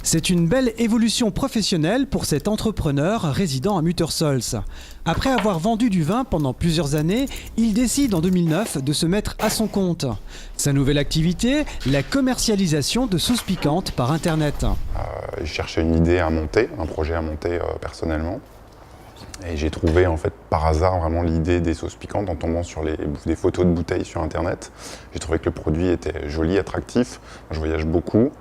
C'est une belle évolution professionnelle pour cet entrepreneur résidant à Muttersholtz. Après avoir vendu du vin pendant plusieurs années, il décide en 2009 de se mettre à son compte. Sa nouvelle activité, la commercialisation de sauces piquantes par Internet. Je cherchais une idée à monter, un projet à monter personnellement. Et j'ai trouvé en fait par hasard vraiment l'idée des sauces piquantes en tombant sur des photos de bouteilles sur internet. J'ai trouvé que le produit était joli, attractif. Je voyage beaucoup,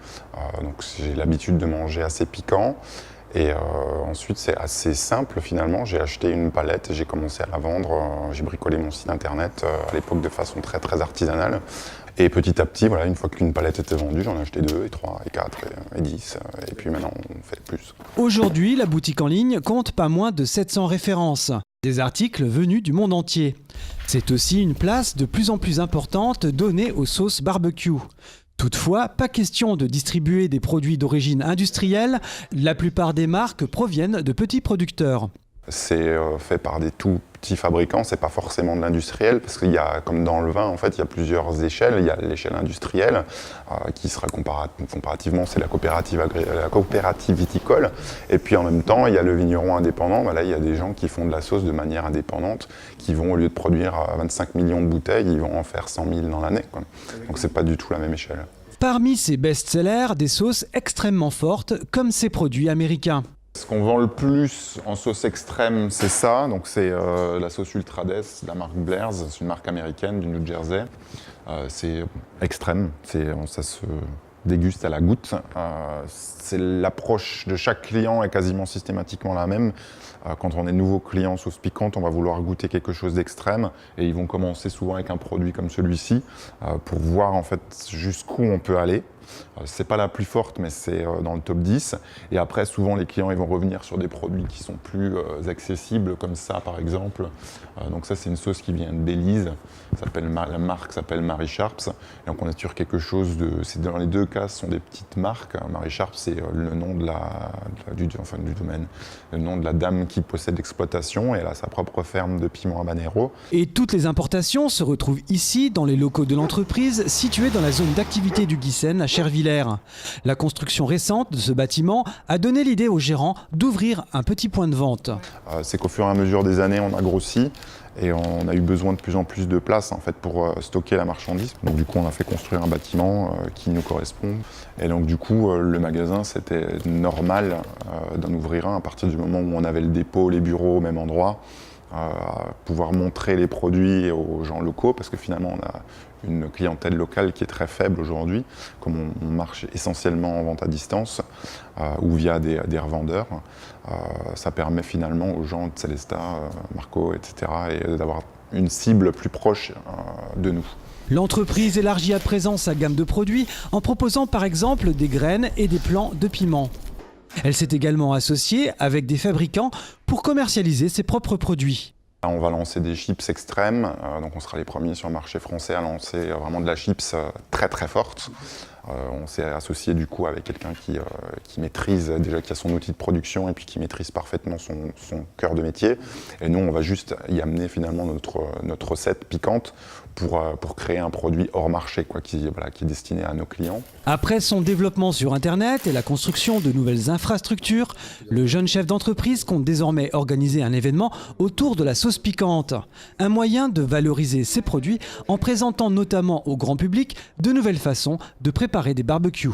donc j'ai l'habitude de manger assez piquant. Et ensuite c'est assez simple finalement, j'ai acheté une palette et j'ai commencé à la vendre. J'ai bricolé mon site internet à l'époque de façon très artisanale. Et petit à petit, voilà, une fois qu'une palette était vendue, j'en ai acheté 2, et 3, et 4, et 10. Et puis maintenant, on fait plus. Aujourd'hui, la boutique en ligne compte pas moins de 700 références. Des articles venus du monde entier. C'est aussi une place de plus en plus importante donnée aux sauces barbecue. Toutefois, pas question de distribuer des produits d'origine industrielle. La plupart des marques proviennent de petits producteurs. C'est fait par des tout petits fabricants, c'est pas forcément de l'industriel, parce qu'il y a, comme dans le vin, en fait, il y a plusieurs échelles. Il y a l'échelle industrielle, qui sera comparativement, c'est la coopérative viticole. Et puis en même temps, il y a le vigneron indépendant. Là, il y a des gens qui font de la sauce de manière indépendante, qui vont, au lieu de produire 25 millions de bouteilles, ils vont en faire 100 000 dans l'année. Donc c'est pas du tout la même échelle. Parmi ces best-sellers, des sauces extrêmement fortes, comme ces produits américains. Ce qu'on vend le plus en sauce extrême, c'est ça. Donc c'est la sauce Ultra Death de la marque Blair's. C'est une marque américaine du New Jersey. C'est extrême. Ça se déguste à la goutte. C'est l'approche de chaque client est quasiment systématiquement la même. Quand on est nouveau client sauce piquante, on va vouloir goûter quelque chose d'extrême et ils vont commencer souvent avec un produit comme celui-ci pour voir en fait jusqu'où on peut aller. C'est pas la plus forte, mais c'est dans le top 10. Et après, souvent, les clients ils vont revenir sur des produits qui sont plus accessibles, comme ça, par exemple. Donc ça, c'est une sauce qui vient de Belize. La marque s'appelle Mary Sharps. Et donc, on est sur quelque chose de... Dans les deux cas, ce sont des petites marques. Mary Sharps, c'est le nom du domaine, le nom de la dame qui possède l'exploitation. Et elle a sa propre ferme de piment habanero. Et toutes les importations se retrouvent ici, dans les locaux de l'entreprise, situés dans la zone d'activité du Guissen, à Chervillers. La construction récente de ce bâtiment a donné l'idée aux gérants d'ouvrir un petit point de vente. C'est qu'au fur et à mesure des années, on a grossi et on a eu besoin de plus en plus de place en fait, pour stocker la marchandise. Donc du coup, on a fait construire un bâtiment qui nous correspond. Et donc du coup, le magasin, c'était normal d'en ouvrir un à partir du moment où on avait le dépôt, les bureaux au même endroit. Pouvoir montrer les produits aux gens locaux, parce que finalement on a une clientèle locale qui est très faible aujourd'hui, comme on marche essentiellement en vente à distance ou via des revendeurs. Ça permet finalement aux gens de Célesta, Marco, etc. et d'avoir une cible plus proche de nous. L'entreprise élargit à présent sa gamme de produits en proposant par exemple des graines et des plants de piment. Elle s'est également associée avec des fabricants pour commercialiser ses propres produits. On va lancer des chips extrêmes, donc on sera les premiers sur le marché français à lancer vraiment de la chips très forte. On s'est associé du coup avec quelqu'un qui maîtrise, déjà qui a son outil de production et puis qui maîtrise parfaitement son cœur de métier. Et nous, on va juste y amener finalement notre recette piquante pour créer un produit hors marché, qui est destiné à nos clients. Après son développement sur Internet et la construction de nouvelles infrastructures, le jeune chef d'entreprise compte désormais organiser un événement autour de la sauce piquante. Un moyen de valoriser ses produits en présentant notamment au grand public de nouvelles façons de préparer des barbecues.